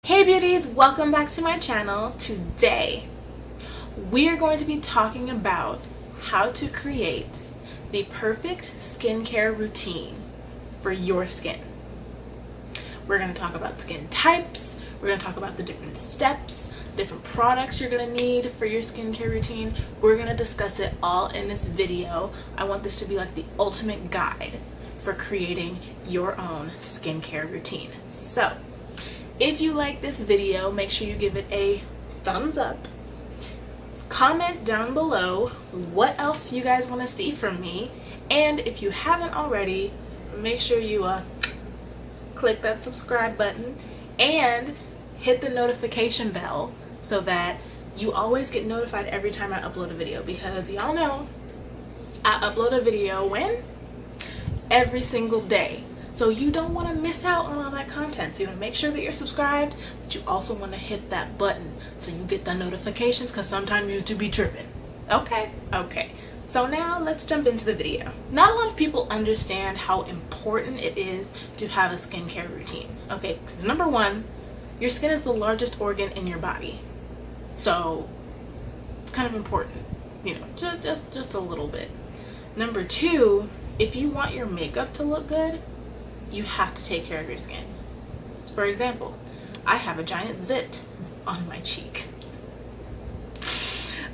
Hey beauties, welcome back to my channel. Today we are going to be talking about how to create the perfect skincare routine for your skin. We're going to talk about skin types, we're going to talk about the different steps, different products you're going to need for your skincare routine. We're going to discuss it all in this video. I want this to be like the ultimate guide for creating your own skincare routine. So if you like this video, make sure you give it a thumbs up. Comment down below what else you guys want to see from me. And if you haven't already, make sure you click that subscribe button and hit the notification bell so that you always get notified every time I upload a video, because y'all know I upload a video when? Every single day. So you don't want to miss out on all that content. So you want to make sure that you're subscribed, but you also want to hit that button so you get the notifications, because sometimes YouTube be tripping. Okay. So now let's jump into the video. Not a lot of people understand how important it is to have a skincare routine. Okay, because number one, your skin is the largest organ in your body. So it's kind of important, you know, just a little bit. Number two, if you want your makeup to look good, you have to take care of your skin. For example, I have a giant zit on my cheek.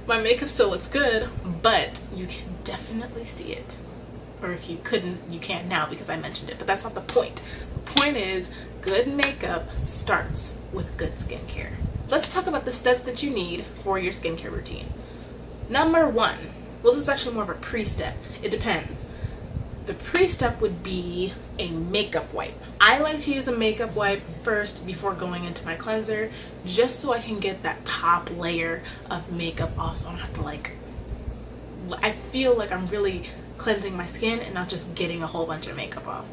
My makeup still looks good, but you can definitely see it. Or if you couldn't, you can now because I mentioned it, but that's not the point. The point is, good makeup starts with good skincare. Let's talk about the steps that you need for your skincare routine. Number one, well, this is actually more of a pre-step. It depends. The pre-step would be a makeup wipe. I like to use a makeup wipe first before going into my cleanser, just so I can get that top layer of makeup off, so I don't have to I feel like I'm really cleansing my skin and not just getting a whole bunch of makeup off.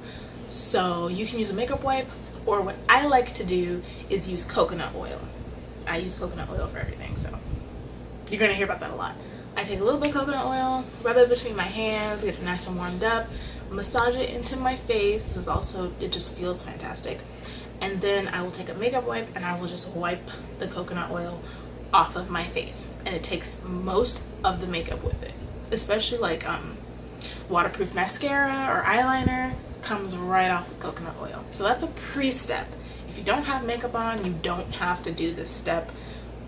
So you can use a makeup wipe, or what I like to do is use coconut oil. I use coconut oil for everything, so you're gonna hear about that a lot. I take a little bit of coconut oil, rub it between my hands, get it nice and warmed up, massage it into my face. This is also, it just feels fantastic. And then I will take a makeup wipe and I will just wipe the coconut oil off of my face. And it takes most of the makeup with it. Especially like waterproof mascara or eyeliner comes right off with coconut oil. So that's a pre-step. If you don't have makeup on, you don't have to do this step.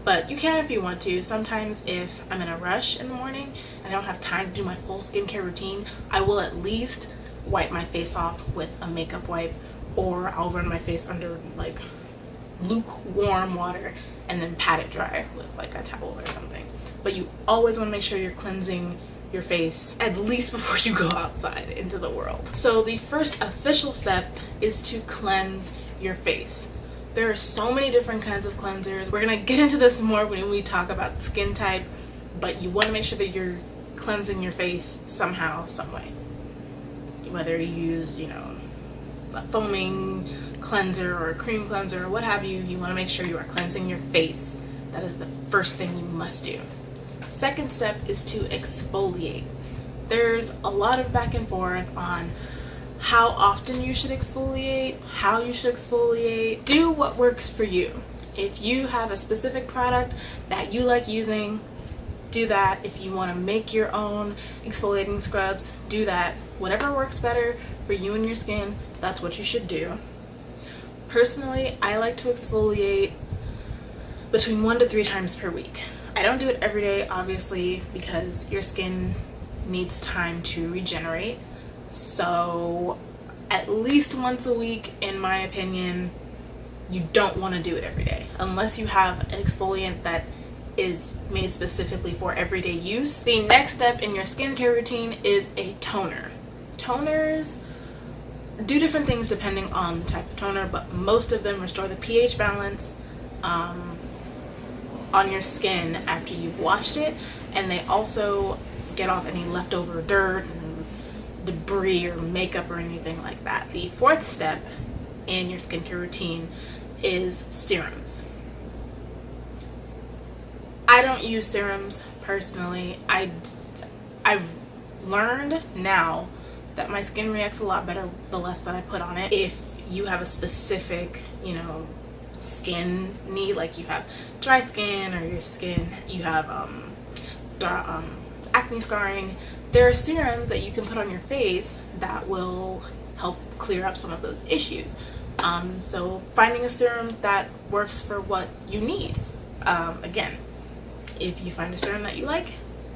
But you can if you want to. Sometimes if I'm in a rush in the morning and I don't have time to do my full skincare routine, I will at least wipe my face off with a makeup wipe, or I'll run my face under like lukewarm water and then pat it dry with like a towel or something. But you always want to make sure you're cleansing your face at least before you go outside into the world. So the first official step is to cleanse your face. There are so many different kinds of cleansers. We're gonna get into this more when we talk about skin type, but you wanna make sure that you're cleansing your face somehow, some way. Whether you use, you know, a foaming cleanser or a cream cleanser or what have you, you wanna make sure you are cleansing your face. That is the first thing you must do. Second step is to exfoliate. There's a lot of back and forth on how often you should exfoliate, how you should exfoliate. Do what works for you. If you have a specific product that you like using, do that. If you want to make your own exfoliating scrubs, do that. Whatever works better for you and your skin, that's what you should do. Personally, I like to exfoliate between 1 to 3 times per week. I don't do it every day, obviously, because your skin needs time to regenerate. So at least once a week, in my opinion. You don't want to do it every day unless you have an exfoliant that is made specifically for everyday use. The next step in your skincare routine is a toner. Toners do different things depending on the type of toner, but most of them restore the pH balance on your skin after you've washed it, and they also get off any leftover dirt and debris or makeup or anything like that. The fourth step in your skincare routine is serums. I don't use serums personally. I've learned now that my skin reacts a lot better the less that I put on it. If you have a specific, you know, skin need, like you have dry skin or your skin, you have acne scarring, there are serums that you can put on your face that will help clear up some of those issues. So finding a serum that works for what you need. Again, if you find a serum that you like,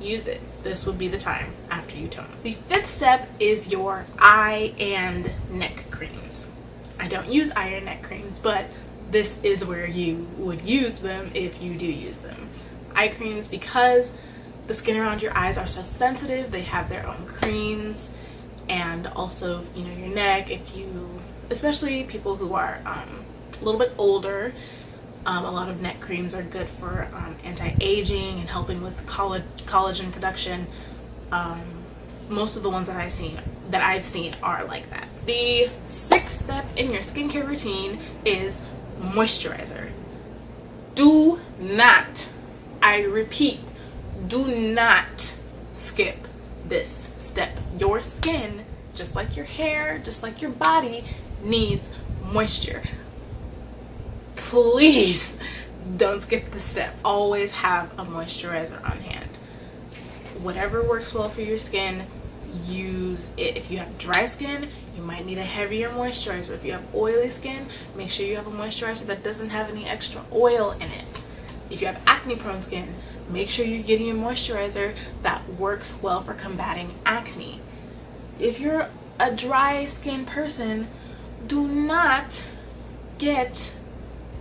use it. This would be the time after you tone. The fifth step is your eye and neck creams. I don't use eye and neck creams, but this is where you would use them if you do use them. Eye creams, because the skin around your eyes are so sensitive, they have their own creams. And also, you know, your neck, if you, especially people who are a little bit older, a lot of neck creams are good for anti-aging and helping with collagen production. Most of the ones that I've seen are like that. The sixth step in your skincare routine is moisturizer. Do not, I repeat, do not skip this step. Your skin, just like your hair, just like your body, needs moisture. Please don't skip this step. Always have a moisturizer on hand. Whatever works well for your skin, use it. If you have dry skin, you might need a heavier moisturizer. If you have oily skin, make sure you have a moisturizer that doesn't have any extra oil in it. If you have acne prone skin, make sure you're getting a moisturizer that works well for combating acne. If you're a dry skin person, do not get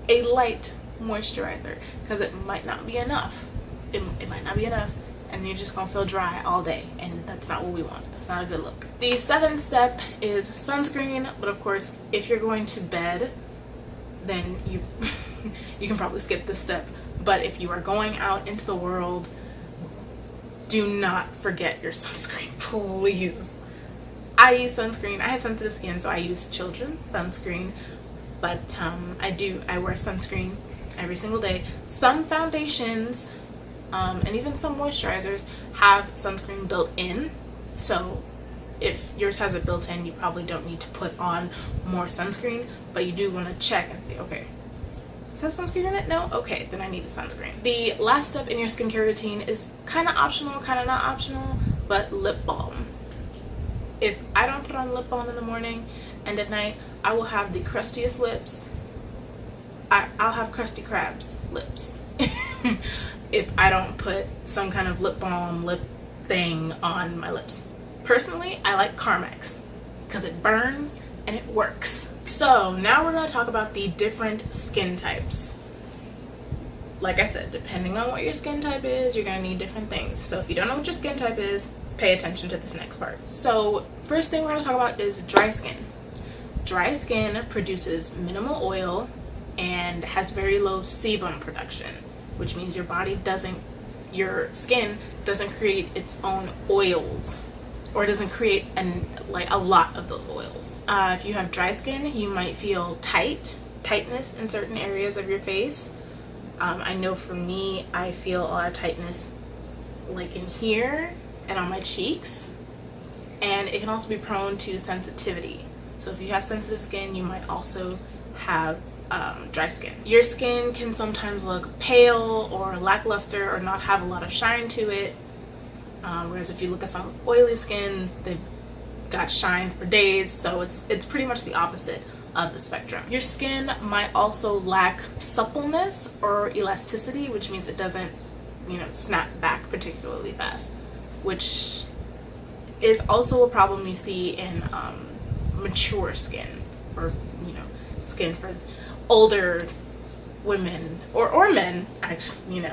a light moisturizer because it might not be enough. It might not be enough, and you're just gonna feel dry all day, and that's not what we want. That's not a good look. The seventh step is sunscreen, but of course, if you're going to bed, then you you can probably skip this step. But if you are going out into the world, do not forget your sunscreen, please. I use sunscreen. I have sensitive skin, so I use children's sunscreen. But I wear sunscreen every single day. Some foundations and even some moisturizers have sunscreen built in. So if yours has it built in, you probably don't need to put on more sunscreen, but you do want to check and see, okay, does it have sunscreen in it? No? Okay, then I need a sunscreen. The last step in your skincare routine is kind of optional, kind of not optional, but lip balm. If I don't put on lip balm in the morning and at night, I will have the crustiest lips. I'll have Krusty Krab's lips if I don't put some kind of lip balm, lip thing on my lips. Personally, I like Carmex because it burns and it works. So now we're going to talk about the different skin types. Like I said, depending on what your skin type is, you're going to need different things. So if you don't know what your skin type is, pay attention to this next part. So first thing we're going to talk about is dry skin. Dry skin produces minimal oil and has very low sebum production, which means your skin doesn't create its own oils, or doesn't create a lot of those oils. If you have dry skin, you might feel tightness in certain areas of your face. I know for me, I feel a lot of tightness like in here and on my cheeks, and it can also be prone to sensitivity. So if you have sensitive skin, you might also have dry skin. Your skin can sometimes look pale or lackluster or not have a lot of shine to it. Whereas if you look at some oily skin, they've got shine for days, so it's pretty much the opposite of the spectrum. Your skin might also lack suppleness or elasticity, which means it doesn't, snap back particularly fast, which is also a problem you see in mature skin, or skin for older women or men, actually,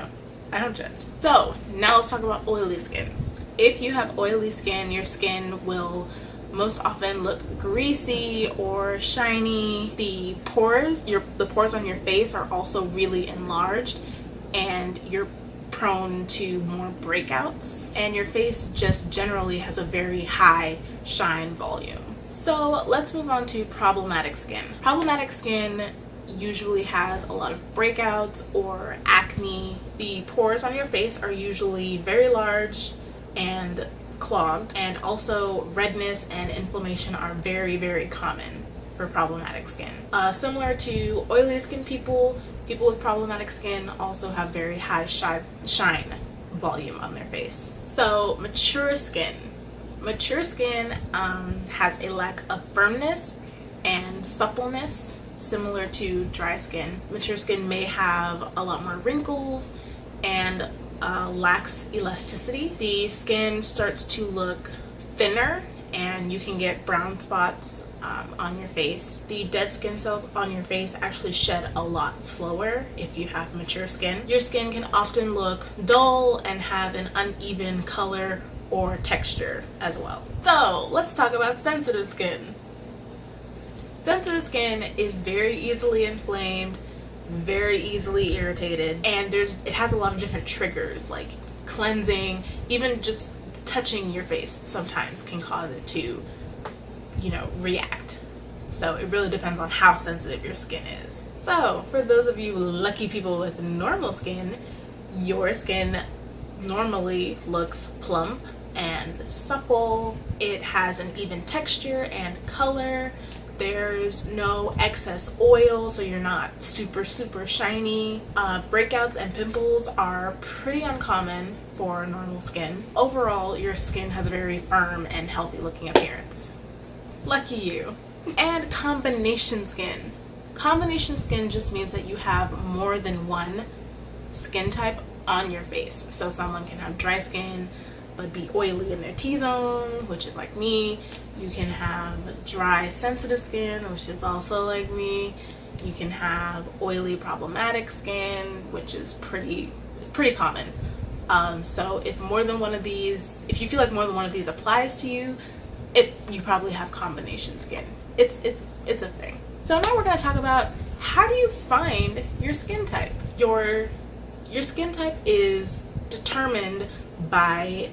I don't judge. So now let's talk about oily skin. If you have oily skin, your skin will most often look greasy or shiny. The pores on your face are also really enlarged, and you're prone to more breakouts, and your face just generally has a very high shine volume. So let's move on to problematic skin. Problematic skin usually has a lot of breakouts or acne. The pores on your face are usually very large and clogged, and also redness and inflammation are very, very common. for problematic skin. Similar to oily skin people, people with problematic skin also have very high shine volume on their face. So mature skin. Mature skin has a lack of firmness and suppleness, similar to dry skin. Mature skin may have a lot more wrinkles and lacks elasticity. The skin starts to look thinner and you can get brown spots on your face. The dead skin cells on your face actually shed a lot slower if you have mature skin. Your skin can often look dull and have an uneven color or texture as well. So let's talk about sensitive skin. Sensitive skin is very easily inflamed, very easily irritated, and it has a lot of different triggers like cleansing, even just touching your face sometimes can cause it to, react. So it really depends on how sensitive your skin is. So for those of you lucky people with normal skin, your skin normally looks plump and supple. It has an even texture and color. There's no excess oil, so you're not super shiny. Breakouts and pimples are pretty uncommon for normal skin. Overall, your skin has a very firm and healthy looking appearance. Lucky you. And combination skin. Combination skin just means that you have more than one skin type on your face. So someone can have dry skin but be oily in their T-zone, which is like me. You can have dry sensitive skin, which is also like me. You can have oily problematic skin, which is pretty common. So if you feel like more than one of these applies to you, you probably have combination skin. It's a thing. So now we're going to talk about how do you find your skin type. Your skin type is determined by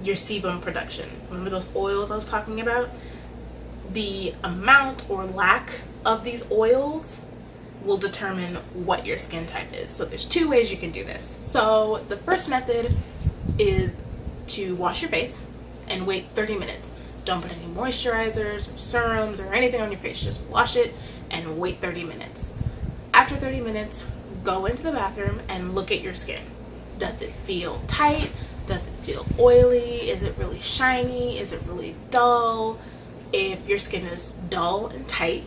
your sebum production. Remember those oils I was talking about? The amount or lack of these oils will determine what your skin type is. So there's two ways you can do this. So the first method is to wash your face and wait 30 minutes. Don't put any moisturizers or serums or anything on your face. Just wash it and wait 30 minutes. After 30 minutes, go into the bathroom and look at your skin. Does it feel tight? Does it feel oily? Is it really shiny? Is it really dull? If your skin is dull and tight,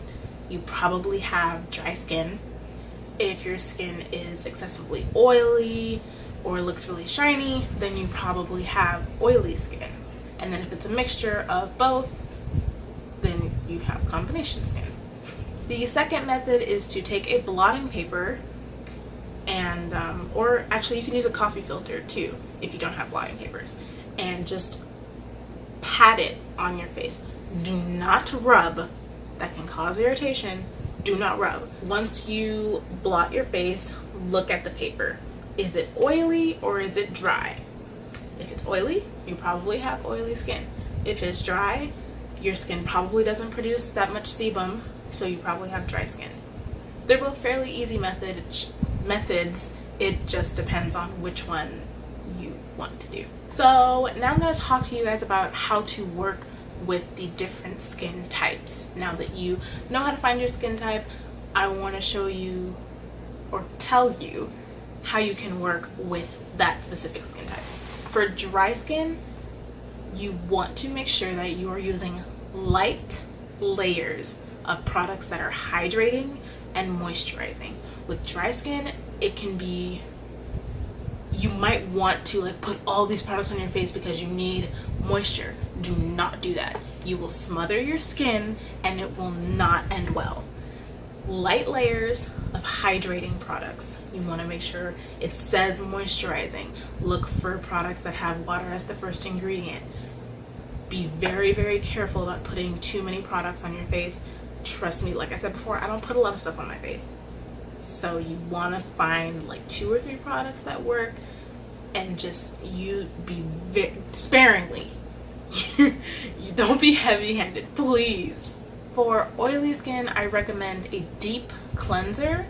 you probably have dry skin. If your skin is excessively oily or looks really shiny, then you probably have oily skin. And then if it's a mixture of both, then you have combination skin. The second method is to take a blotting paper and or actually you can use a coffee filter too if you don't have blotting papers, and just pat it on your face. Do not rub. That can cause irritation. Do not rub. Once you blot your face, look at the paper. Is it oily or is it dry? If it's oily, you probably have oily skin. If it's dry, your skin probably doesn't produce that much sebum, so you probably have dry skin. They're both fairly easy methods. It just depends on which one you want to do. So now I'm going to talk to you guys about how to work with the different skin types. Now that you know how to find your skin type, I want to show you or tell you how you can work with that specific skin type. For dry skin, you want to make sure that you are using light layers of products that are hydrating and moisturizing. With dry skin, it can be, you might want to put all these products on your face because you need moisture. Do not do that. You will smother your skin and it will not end well. Light layers of hydrating products. You want to make sure it says moisturizing. Look for products that have water as the first ingredient. Be very careful about putting too many products on your face. Trust me, like I said before, I don't put a lot of stuff on my face. So you want to find 2 or 3 products that work, and just you be sparingly. You don't be heavy-handed, please. For oily skin, I recommend a deep cleanser,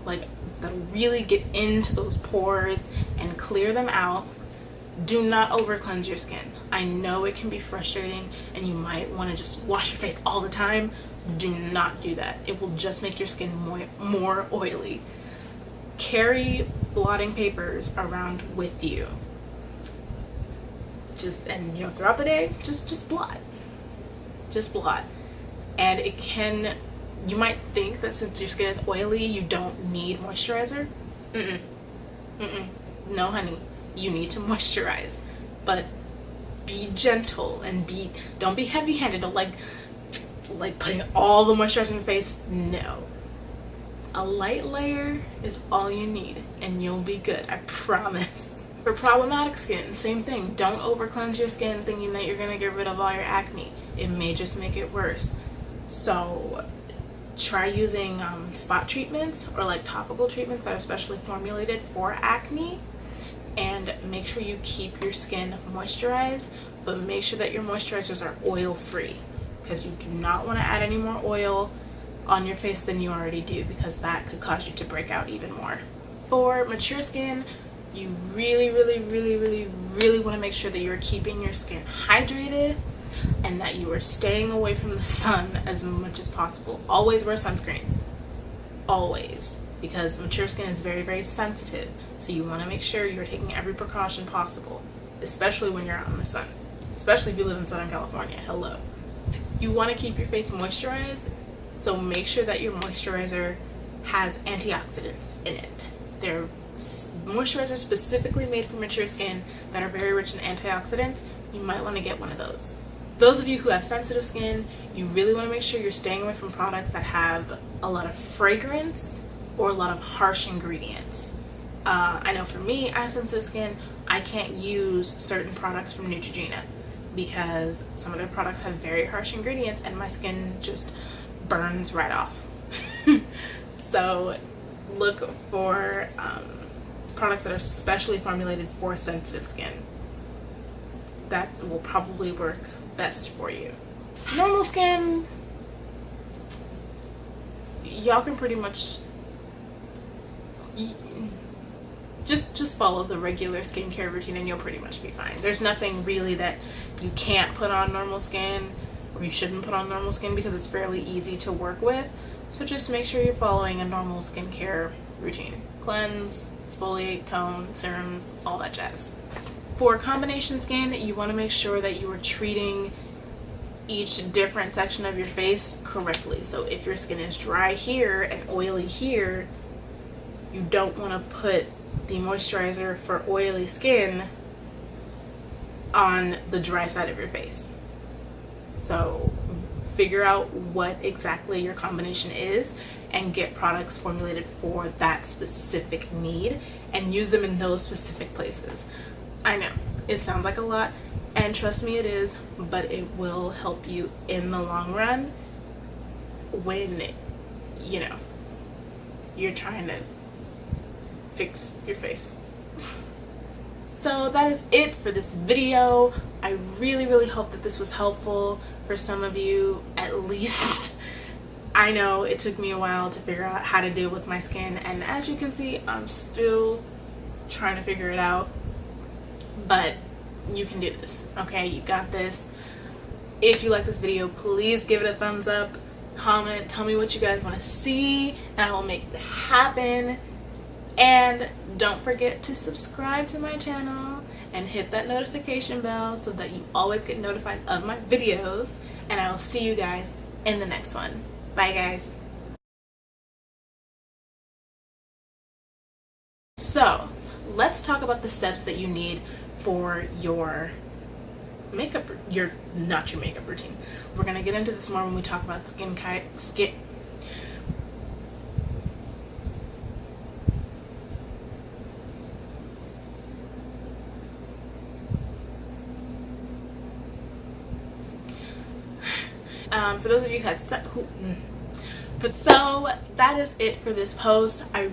that'll really get into those pores and clear them out. Do not over cleanse your skin. I know it can be frustrating and you might want to just wash your face all the time. Do not do that. It will just make your skin more oily. Carry blotting papers around with you. And throughout the day, just blot. Just blot. And you might think that since your skin is oily, you don't need moisturizer. No, honey, you need to moisturize, but be gentle and don't be heavy-handed. Don't like putting all the moisturizer in your face. No, a light layer is all you need, and you'll be good. I promise. For problematic skin, same thing. Don't over cleanse your skin thinking that you're gonna get rid of all your acne. It may just make it worse. So try using spot treatments or like topical treatments that are specially formulated for acne, and make sure you keep your skin moisturized, but make sure that your moisturizers are oil free, because you do not want to add any more oil on your face than you already do, because that could cause you to break out even more. For mature skin, you really want to make sure that you're keeping your skin hydrated and that you are staying away from the sun as much as possible. Always wear sunscreen. Always. Because mature skin is very sensitive. So you want to make sure you're taking every precaution possible, especially when you're out in the sun. Especially if you live in Southern California. Hello. You want to keep your face moisturized, so make sure that your moisturizer has antioxidants in it. They're moisturizers specifically made for mature skin that are very rich in antioxidants. You might want to get one of those. Those of you who have sensitive skin, you really want to make sure you're staying away from products that have a lot of fragrance or a lot of harsh ingredients. I know for me, I have sensitive skin. I can't use certain products from Neutrogena because some of their products have very harsh ingredients and my skin just burns right off. So look for products that are specially formulated for sensitive skin. That will probably work best for you. Normal skin, y'all can pretty much just follow the regular skincare routine and you'll pretty much be fine. There's nothing really that you can't put on normal skin or you shouldn't put on normal skin, because it's fairly easy to work with. So just make sure you're following a normal skincare routine. Cleanse, exfoliate, tone, serums, all that jazz. For combination skin, you want to make sure that you are treating each different section of your face correctly. So if your skin is dry here and oily here, you don't want to put the moisturizer for oily skin on the dry side of your face. So figure out what exactly your combination is and get products formulated for that specific need and use them in those specific places. I know it sounds like a lot, and trust me, it is, but it will help you in the long run when you're trying to fix your face. So that is it for this video. I really hope that this was helpful for some of you, at least. I know it took me a while to figure out how to deal with my skin, and as you can see, I'm still trying to figure it out. But you can do this, okay? You got this. If you like this video, please give it a thumbs up, comment, tell me what you guys want to see, and I will make it happen. And don't forget to subscribe to my channel and hit that notification bell so that you always get notified of my videos. And I will see you guys in the next one. Bye, guys. So let's talk about the steps that you need for your makeup, not your makeup routine. We're gonna get into this more when we talk about skin. For those of you who had so that is it for this post. I